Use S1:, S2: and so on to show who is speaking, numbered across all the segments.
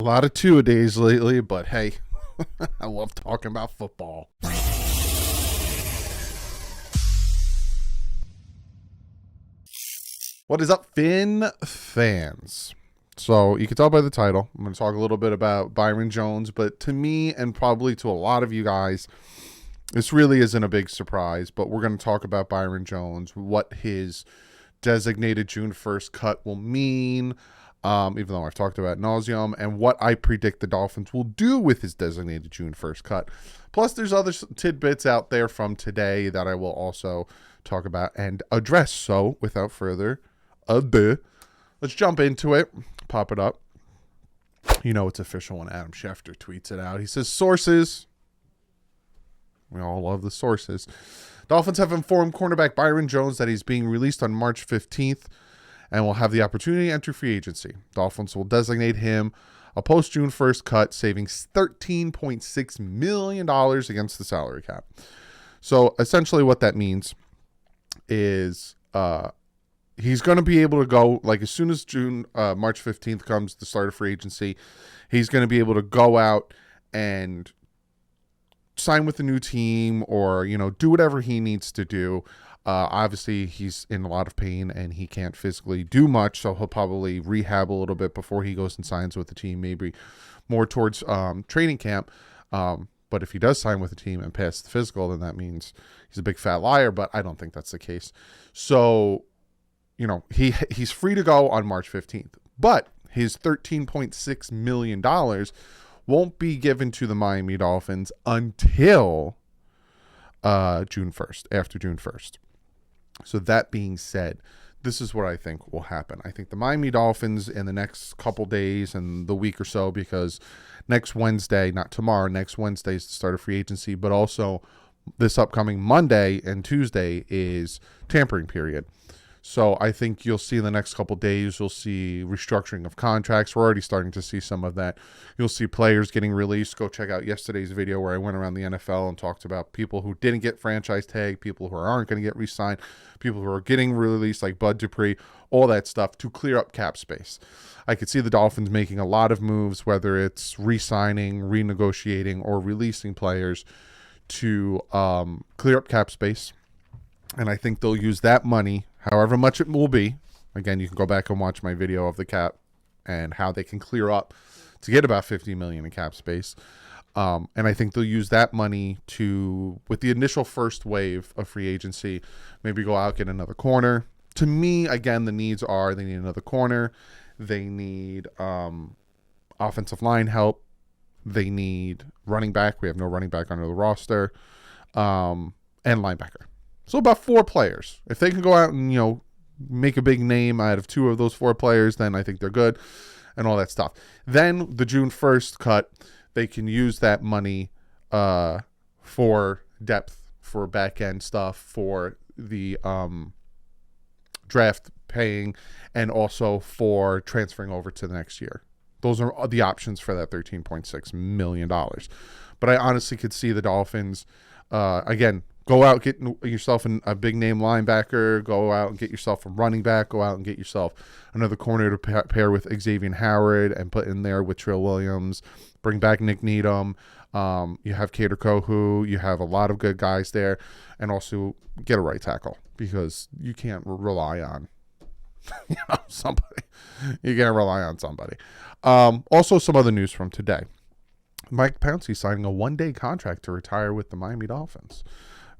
S1: A lot of two-a-days lately, but hey, I love talking about football. What is up, Finn fans? So you can tell by the title, I'm going to talk a little bit about Byron Jones, but to me and probably to a lot of you guys, this really isn't a big surprise, but we're going to talk about Byron Jones, what his designated June 1st cut will mean, even though I've talked about nauseum, and what I predict the Dolphins will do with his designated June 1st cut. Plus, there's other tidbits out there from today that I will also talk about and address. So, without further ado, let's jump into it. Pop it up. You know it's official when Adam Schefter tweets it out. He says, sources. We all love the sources. Dolphins have informed cornerback Byron Jones that he's being released on March 15th and will have the opportunity to enter free agency. Dolphins will designate him a post-June 1st cut, saving $13.6 million against the salary cap. So essentially what that means is he's going to be able to go, like as soon as March 15th comes, the start of free agency, he's going to be able to go out and sign with a new team or, do whatever he needs to do. Obviously, he's in a lot of pain and he can't physically do much, so he'll probably rehab a little bit before he goes and signs with the team, maybe more towards training camp. But if he does sign with the team and pass the physical, then that means he's a big fat liar, but I don't think that's the case. So, he's free to go on March 15th, but his $13.6 million won't be given to the Miami Dolphins until June 1st, after June 1st. So that being said, this is what I think will happen. I think the Miami Dolphins in the next couple days and the week or so, because next Wednesday, not tomorrow, next Wednesday is the start of free agency, but also this upcoming Monday and Tuesday is tampering period. So I think you'll see in the next couple days, you'll see restructuring of contracts. We're already starting to see some of that. You'll see players getting released. Go check out yesterday's video where I went around the NFL and talked about people who didn't get franchise tag, people who aren't going to get re-signed, people who are getting released like Bud Dupree, all that stuff to clear up cap space. I could see the Dolphins making a lot of moves, whether it's re-signing, renegotiating, or releasing players to clear up cap space. And I think they'll use that money, however much it will be. Again, you can go back and watch my video of the cap and how they can clear up to get about $50 million in cap space. And I think they'll use that money to, with the initial first wave of free agency, maybe go out, get another corner. To me, again, the needs are they need another corner. They need offensive line help. They need running back. We have no running back under the roster. And linebacker. So about 4 players. If they can go out and, make a big name out of 2 of those 4 players, then I think they're good and all that stuff. Then the June 1st cut, they can use that money for depth, for back-end stuff, for the draft paying, and also for transferring over to the next year. Those are the options for that $13.6 million. But I honestly could see the Dolphins, again, go out, get yourself a big name linebacker. Go out and get yourself a running back. Go out and get yourself another corner to pair with Xavier Howard and put in there with Trill Williams. Bring back Nick Needham. You have Kader Kohu. You have a lot of good guys there. And also get a right tackle because you can't rely on somebody. You can't rely on somebody. Also, some other news from today. Mike Pouncey signing a 1-day contract to retire with the Miami Dolphins.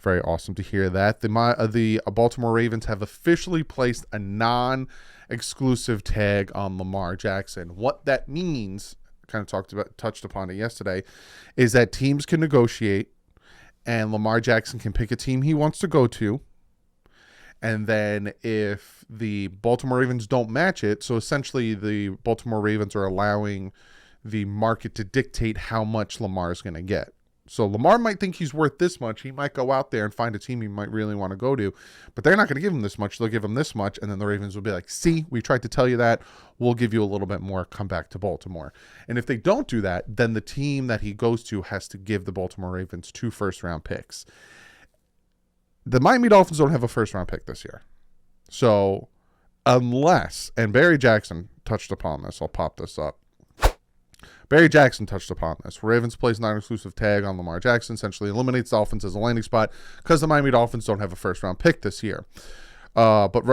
S1: Very awesome to hear that. The Baltimore Ravens have officially placed a non-exclusive tag on Lamar Jackson. What that means, kind of touched upon it yesterday, is that teams can negotiate and Lamar Jackson can pick a team he wants to go to. And then if the Baltimore Ravens don't match it, so essentially the Baltimore Ravens are allowing the market to dictate how much Lamar is going to get. So Lamar might think he's worth this much. He might go out there and find a team he might really want to go to, but they're not going to give him this much. They'll give him this much, and then the Ravens will be like, see, we tried to tell you that. We'll give you a little bit more. Come back to Baltimore. And if they don't do that, then the team that he goes to has to give the Baltimore Ravens 2 first-round picks. The Miami Dolphins don't have a first-round pick this year. So unless, and Barry Jackson touched upon this, I'll pop this up. Barry Jackson touched upon this. Ravens place non-exclusive tag on Lamar Jackson, essentially eliminates Dolphins as a landing spot because the Miami Dolphins don't have a first-round pick this year. But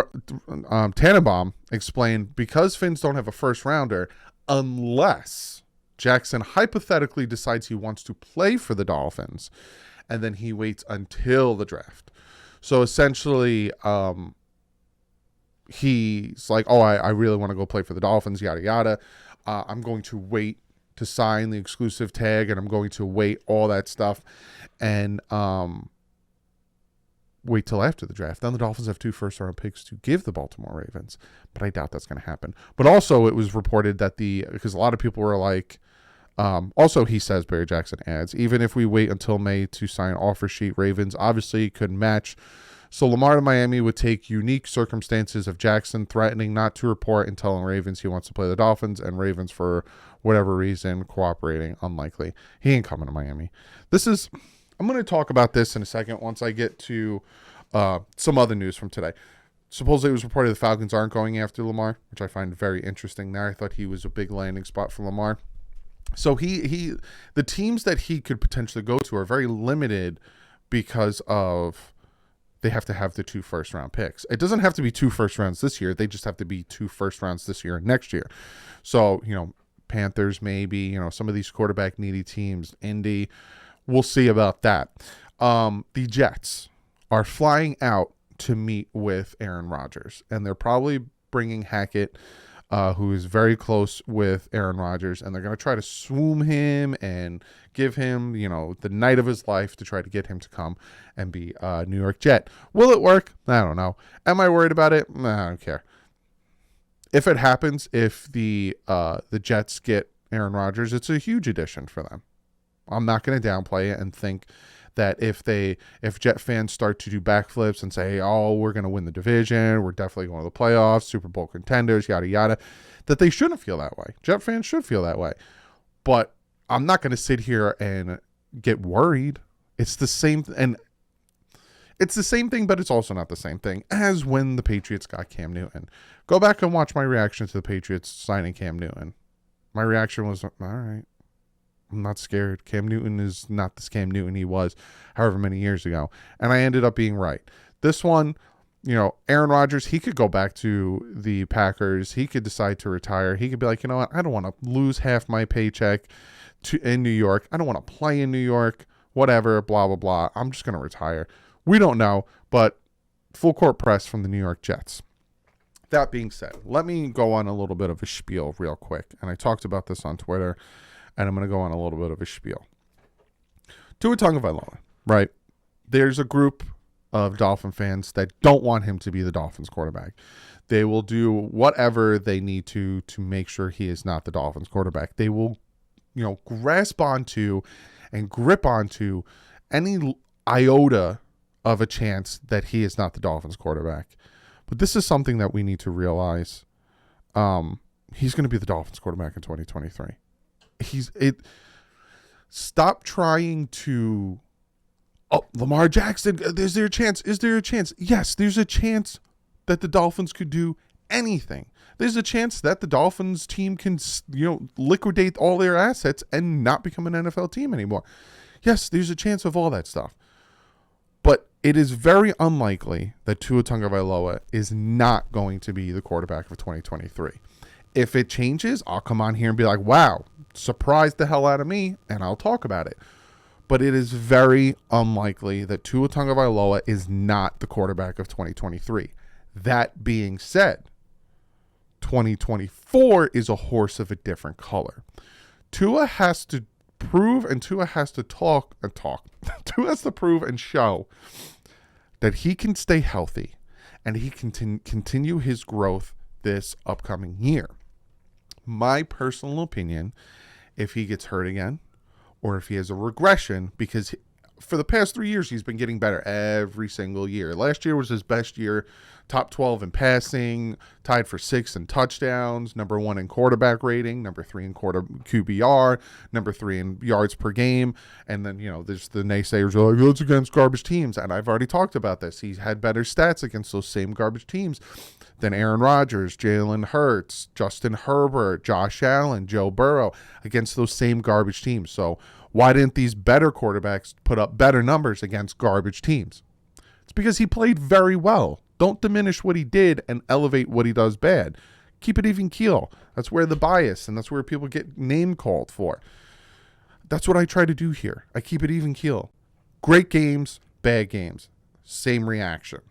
S1: Tannenbaum explained, because Fins don't have a first-rounder, unless Jackson hypothetically decides he wants to play for the Dolphins, and then he waits until the draft. So essentially, he's like, oh, I really want to go play for the Dolphins, yada, yada. I'm going to wait to sign the exclusive tag, and I'm going to wait all that stuff, and wait till after the draft. Then the Dolphins have 2 first-round picks to give the Baltimore Ravens, but I doubt that's going to happen. But also, it was reported that because a lot of people were like, also, he says, Barry Jackson adds, even if we wait until May to sign offer sheet, Ravens obviously could match. So Lamar to Miami would take unique circumstances of Jackson threatening not to report and telling Ravens he wants to play the Dolphins, and Ravens, for whatever reason, cooperating. Unlikely. He ain't coming to Miami. I'm going to talk about this in a second once I get to some other news from today. Supposedly it was reported the Falcons aren't going after Lamar, which I find very interesting there. I thought he was a big landing spot for Lamar. So the teams that he could potentially go to are very limited because of they have to have the 2 first-round picks. It doesn't have to be 2 first rounds this year. They just have to be 2 first rounds this year and next year. So, Panthers maybe, some of these quarterback-needy teams, Indy, we'll see about that. The Jets are flying out to meet with Aaron Rodgers, and they're probably bringing Hackett, who is very close with Aaron Rodgers, and they're going to try to swoon him and give him, the night of his life to try to get him to come and be a New York Jet. Will it work? I don't know. Am I worried about it? Nah, I don't care. If it happens, if the Jets get Aaron Rodgers, it's a huge addition for them. I'm not going to downplay it and think that if Jet fans start to do backflips and say, oh, we're going to win the division, we're definitely going to the playoffs, Super Bowl contenders, yada, yada, that they shouldn't feel that way. Jet fans should feel that way. But I'm not going to sit here and get worried. It's the same thing, but it's also not the same thing as when the Patriots got Cam Newton. Go back and watch my reaction to the Patriots signing Cam Newton. My reaction was, all right, I'm not scared. Cam Newton is not the Cam Newton he was however many years ago. And I ended up being right. This one, Aaron Rodgers, he could go back to the Packers. He could decide to retire. He could be like, you know what? I don't want to lose half my paycheck in New York. I don't want to play in New York, whatever, blah, blah, blah. I'm just going to retire. We don't know, but full court press from the New York Jets. That being said, let me go on a little bit of a spiel real quick. And I talked about this on Twitter, and I'm going to go on a little bit of a spiel. Tua Tagovailoa, right? There's a group of Dolphin fans that don't want him to be the Dolphins quarterback. They will do whatever they need to make sure he is not the Dolphins quarterback. They will, grasp onto and grip onto any iota of a chance that he is not the Dolphins quarterback. But this is something that we need to realize. He's going to be the Dolphins quarterback in 2023. Stop trying to, Lamar Jackson, is there a chance? Is there a chance? Yes, there's a chance that the Dolphins could do anything. There's a chance that the Dolphins team can, liquidate all their assets and not become an NFL team anymore. Yes, there's a chance of all that stuff. But it is very unlikely that Tua Tagovailoa is not going to be the quarterback of 2023. If it changes, I'll come on here and be like, wow, surprised the hell out of me, and I'll talk about it. But it is very unlikely that Tua Tagovailoa is not the quarterback of 2023. That being said, 2024 is a horse of a different color. Tua has to prove and Tua has to talk. Tua has to prove and show that he can stay healthy and he can continue his growth this upcoming year. My personal opinion, if he gets hurt again or if he has a regression, because for the past 3 years he's been getting better every single year. Last year was his best year top 12 in passing, tied for 6th in touchdowns, number 1 in quarterback rating, number 3 in QBR, number 3 in yards per game. And then, there's the naysayers are like, oh, it's against garbage teams. And I've already talked about this. He's had better stats against those same garbage teams than Aaron Rodgers, Jalen Hurts, Justin Herbert, Josh Allen, Joe Burrow, against those same garbage teams. So why didn't these better quarterbacks put up better numbers against garbage teams? It's because he played very well. Don't diminish what he did and elevate what he does bad. Keep it even keel. That's where the bias, and that's where people get name called for. That's what I try to do here. I keep it even keel. Great games, bad games. Same reaction.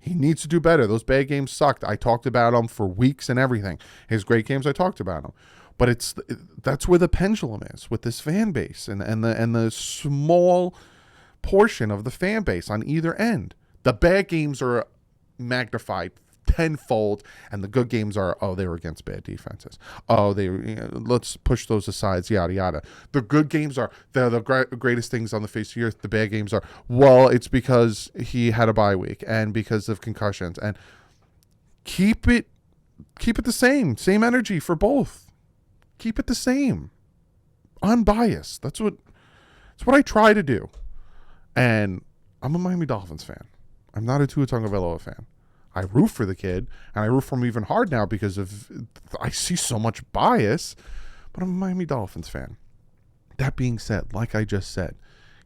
S1: He needs to do better. Those bad games sucked. I talked about him for weeks and everything. His great games, I talked about him. But that's where the pendulum is with this fan base and the small portion of the fan base on either end. The bad games are magnified tenfold, and the good games are, they were against bad defenses. Let's push those aside, yada, yada. The good games are, they're the greatest things on the face of the earth. The bad games are, it's because he had a bye week and because of concussions. And keep it the same energy for both. Keep it the same. Unbiased. That's what I try to do. And I'm a Miami Dolphins fan. I'm not a Tua Tagovailoa fan. I root for the kid, and I root for him even hard now because I see so much bias, but I'm a Miami Dolphins fan. That being said, like I just said,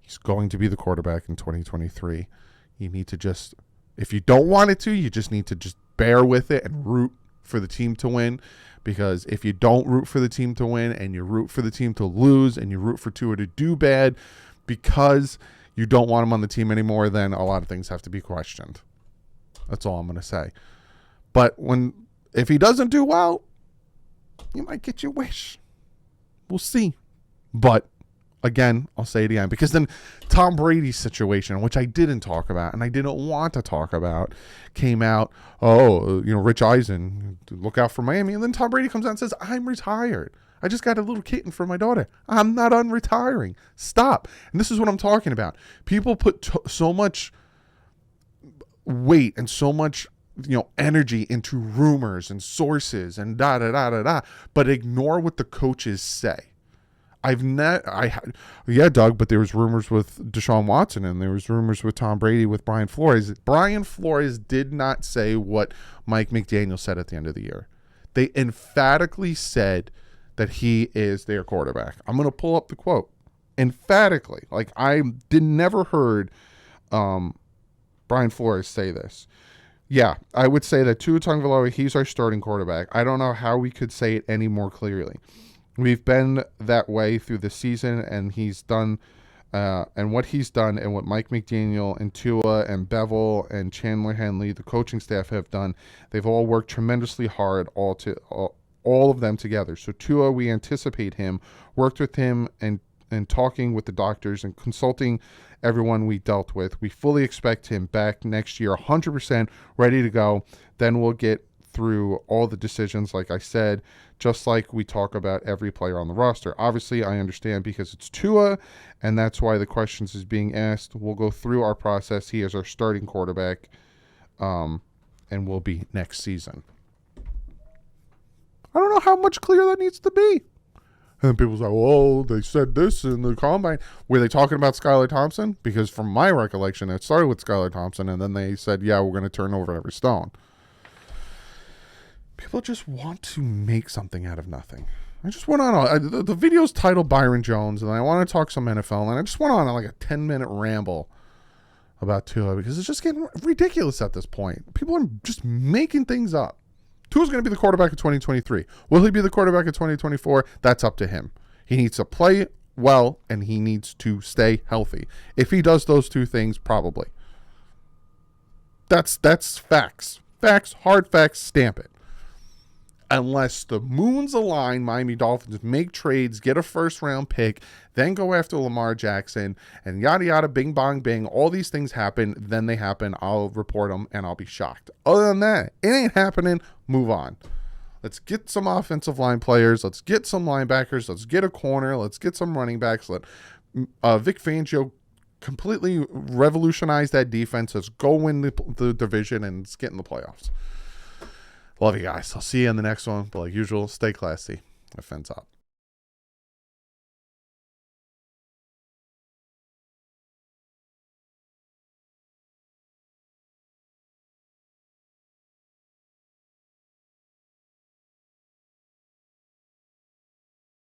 S1: he's going to be the quarterback in 2023. You need to if you don't want it to, you just need to just bear with it and root for the team to win. Because if you don't root for the team to win and you root for the team to lose and you root for Tua to do bad because you don't want him on the team anymore, then a lot of things have to be questioned. That's all I'm going to say. But if he doesn't do well, you might get your wish. We'll see. But again, I'll say it again, because then Tom Brady's situation, which I didn't talk about and I didn't want to talk about, came out. Rich Eisen, look out for Miami. And then Tom Brady comes out and says, I'm retired. I just got a little kitten for my daughter. I'm not unretiring. Stop. And this is what I'm talking about. People put so much weight and so much energy into rumors and sources and but ignore what the coaches say. Doug, but there was rumors with Deshaun Watson and there was rumors with Tom Brady with Brian Flores. Brian Flores did not say what Mike McDaniel said at the end of the year. They emphatically said that he is their quarterback. I'm going to pull up the quote. Emphatically. Like, I never heard Brian Flores say this. Yeah, I would say that Tua Tagovailoa, he's our starting quarterback. I don't know how we could say it any more clearly. We've been that way through the season, and he's done, and what he's done, and what Mike McDaniel and Tua and Bevel and Chandler Henley, the coaching staff, have done. They've all worked tremendously hard, all of them together. So Tua, we anticipate him, worked with him, and talking with the doctors and consulting everyone we dealt with. We fully expect him back next year, 100% ready to go. Then we'll get through all the decisions, like I said, just like we talk about every player on the roster. Obviously, I understand because it's Tua, and that's why the questions is being asked. We'll go through our process. He is our starting quarterback, and will be next season. I don't know how much clearer that needs to be. And people say, they said this in the combine. Were they talking about Skylar Thompson? Because from my recollection, it started with Skylar Thompson, and then they said, yeah, we're going to turn over every stone. People just want to make something out of nothing. I just went on. The video's titled Byron Jones, and I want to talk some NFL, and I just went on like a 10-minute ramble about Tua because it's just getting ridiculous at this point. People are just making things up. Tua's going to be the quarterback of 2023. Will he be the quarterback of 2024? That's up to him. He needs to play well, and he needs to stay healthy. If he does those two things, probably. That's facts. Facts, hard facts, stamp it. Unless the moons align, Miami Dolphins make trades, get a first-round pick, then go after Lamar Jackson, and yada, yada, bing, bong, bing. All these things happen, then they happen. I'll report them, and I'll be shocked. Other than that, it ain't happening. Move on. Let's get some offensive line players. Let's get some linebackers. Let's get a corner. Let's get some running backs. Let Vic Fangio completely revolutionize that defense. Let's go win the division and let's get in the playoffs. Love you guys. I'll see you in the next one. But like usual, stay classy. Offense up.